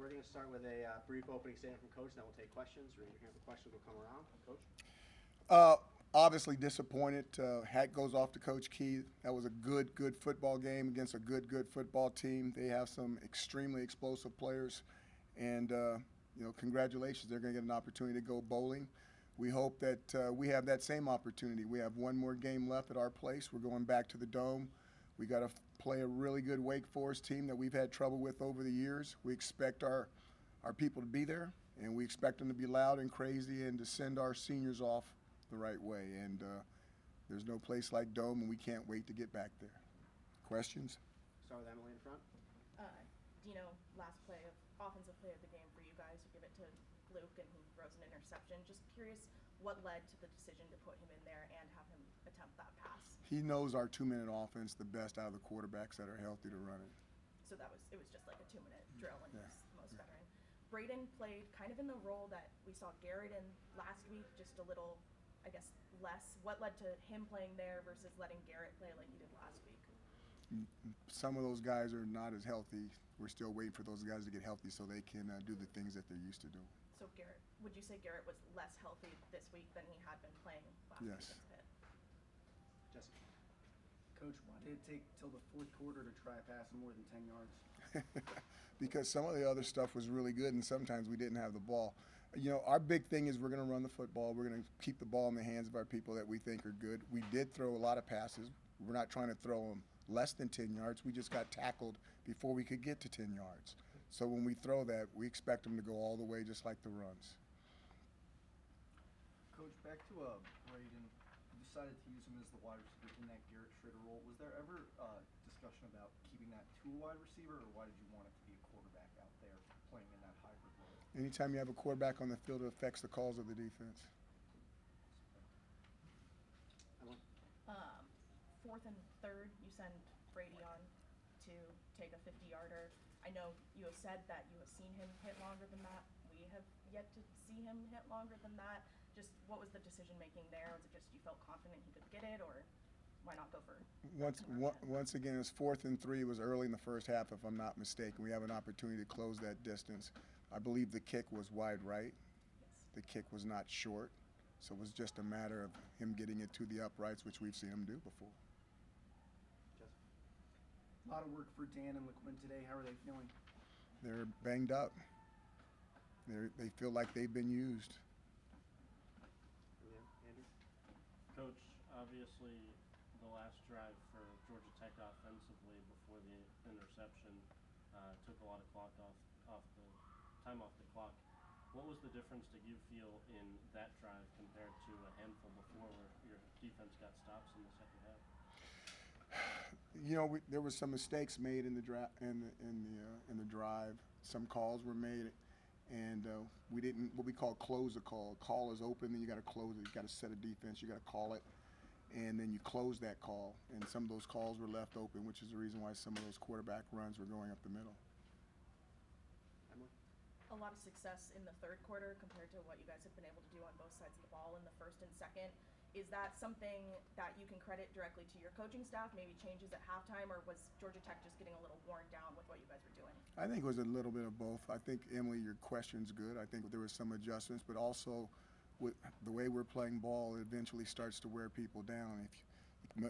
we're going to start with a brief opening statement from Coach, then we'll take questions. Raise your hand for questions. We'll come around. Coach? Obviously disappointed. Hat goes off to Coach Key. That was a good football game against a good football team. They have some extremely explosive players, and congratulations. They're going to get an opportunity to go bowling. We hope that we have that same opportunity. We have one more game left at our place. We're going back to the Dome. We got to play a really good Wake Forest team that we've had trouble with over the years. We expect our people to be there, and we expect them to be loud and crazy and to send our seniors off the right way. And there's no place like Dome, and we can't wait to get back there. Questions? Start with Emily in front. Dino, last play of offensive play of the game for you guys. You give it to Luke, and he throws an interception. Just curious what led to the decision to put him in there and have him attempt that pass. He knows our 2-minute offense the best out of the quarterbacks that are healthy to run it. So it was just like a 2-minute drill, and Yeah. he's the most veteran. Braden played kind of in the role that we saw Garrett in last week, just a little, I guess, less. What led to him playing there versus letting Garrett play like he did last week? Some of those guys are not as healthy. We're still waiting for those guys to get healthy so they can do the things that they're used to do. So Garrett, would you say Garrett was less healthy this week than he had been playing last week Yes. against Pitt? Jesse? Coach, why did it take till the fourth quarter to try a pass of more than 10 yards? Because some of the other stuff was really good, and sometimes we didn't have the ball. Our big thing is we're going to run the football. We're going to keep the ball in the hands of our people that we think are good. We did throw a lot of passes. We're not trying to throw them less than 10 yards. We just got tackled before we could get to 10 yards. So when we throw that, we expect them to go all the way just like the runs. Coach, back to Braden. You decided to use him as the wide receiver in that Garrett Schrader role. Was there ever discussion about keeping that to a wide receiver, or why did you want it to be a quarterback out there playing in that hybrid role? Anytime you have a quarterback on the field, it affects the calls of the defense. Emily? 4th and 3rd, you send Brady on to take a 50-yarder. I know you have said that you have seen him hit longer than that. We have yet to see him hit longer than that. Just what was the decision making there? Was it just you felt confident he could get it, or why not go for Once again, it was 4th and 3. It was early in the first half, if I'm not mistaken. We have an opportunity to close that distance. I believe the kick was wide right. Yes. The kick was not short. So it was just a matter of him getting it to the uprights, which we've seen him do before. Jesse? A lot of work for Dan and LeQuinn today. How are they feeling? They're banged up. They feel like they've been used. Andrew? Coach, obviously the last drive for Georgia Tech offensively before the interception took a lot of time off the clock. What was the difference that you feel in that drive compared to a handful before where your defense got stops in the second half? There were some mistakes made in the drive. Some calls were made, and we didn't what we call close a call. Call is open, then you got to close it. You got to set a defense. You got to call it, and then you close that call. And some of those calls were left open, which is the reason why some of those quarterback runs were going up the middle. Emily? a lot of success in the third quarter compared to what you guys have been able to do on both sides of the ball in the first and second. Is that something that you can credit directly to your coaching staff, maybe changes at halftime, or was Georgia Tech just getting a little worn down with what you guys were doing? I think it was a little bit of both. I think, Emily, your question's good. I think there were some adjustments, but also with the way we're playing ball, it eventually starts to wear people down.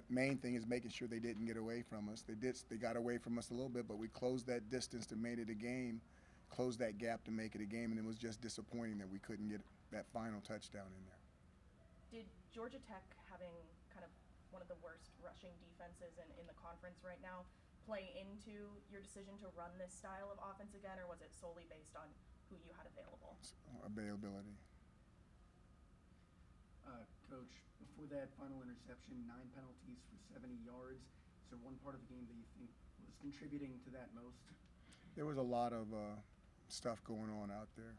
Main thing is making sure they didn't get away from us. They got away from us a little bit, but we closed that distance to make it a game, closed that gap to make it a game, and it was just disappointing that we couldn't get that final touchdown in there. Did Georgia Tech, having kind of one of the worst rushing defenses in the conference right now, play into your decision to run this style of offense again, or was it solely based on who you had available? Availability. Coach, before that final interception, 9 penalties for 70 yards. Is there one part of the game that you think was contributing to that most? There was a lot of stuff going on out there,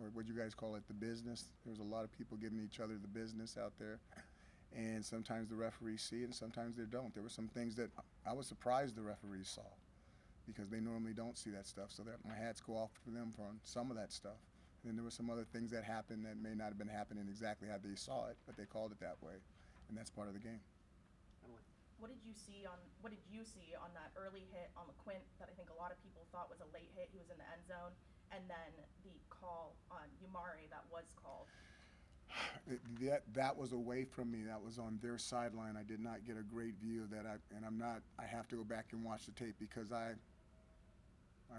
or what you guys call it, the business. There was a lot of people giving each other the business out there, and sometimes the referees see it and sometimes they don't. There were some things that I was surprised the referees saw because they normally don't see that stuff, so that my hats go off to them for some of that stuff. And then there were some other things that happened that may not have been happening exactly how they saw it, but they called it that way, and that's part of the game. Emily. What did you see on that early hit on LeQuint that I think a lot of people thought was a late hit? He was in the end zone, and then the call on Umari that was called. That was away from me. That was on their sideline. I did not get a great view of that. I have to go back and watch the tape because I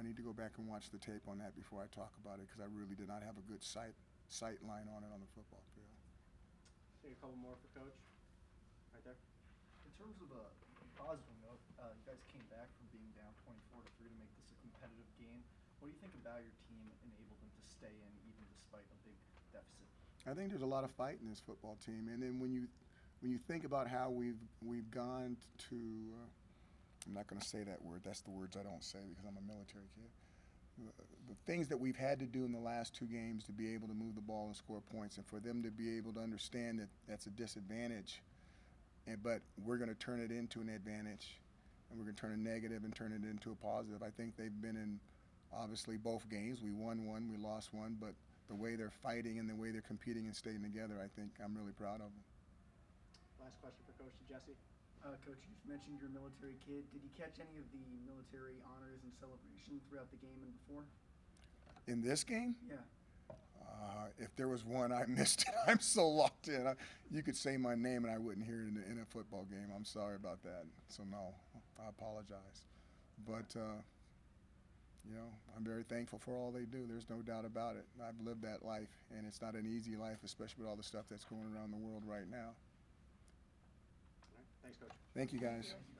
need to go back and watch the tape on that before I talk about it because I really did not have a good sight line on it on the football field. Take a couple more for Coach. Right there. In terms of a positive note, you guys came back from being down 24-3 to make this a competitive game. What do you think about your team enabled them to stay in even despite a big deficit? I think there's a lot of fight in this football team, and then when you think about how we've gone to, I'm not going to say that word. That's the words I don't say because I'm a military kid. The things that we've had to do in the last 2 games to be able to move the ball and score points, and for them to be able to understand that that's a disadvantage, but we're going to turn it into an advantage, and we're going to turn a negative and turn it into a positive. I think they've been in, obviously, both games. We won one, we lost one, but the way they're fighting and the way they're competing and staying together, I think I'm really proud of them. Last question for Coach to Jesse. Coach, you just mentioned you're a military kid. Did you catch any of the military honors and celebration throughout the game and before? In this game? Yeah. If there was one, I missed it. I'm so locked in. You could say my name and I wouldn't hear it in a football game. I'm sorry about that. So, no, I apologize. But, I'm very thankful for all they do. There's no doubt about it. I've lived that life, and it's not an easy life, especially with all the stuff that's going around the world right now. All right. Thanks, Coach. Thank you, guys. Thank you.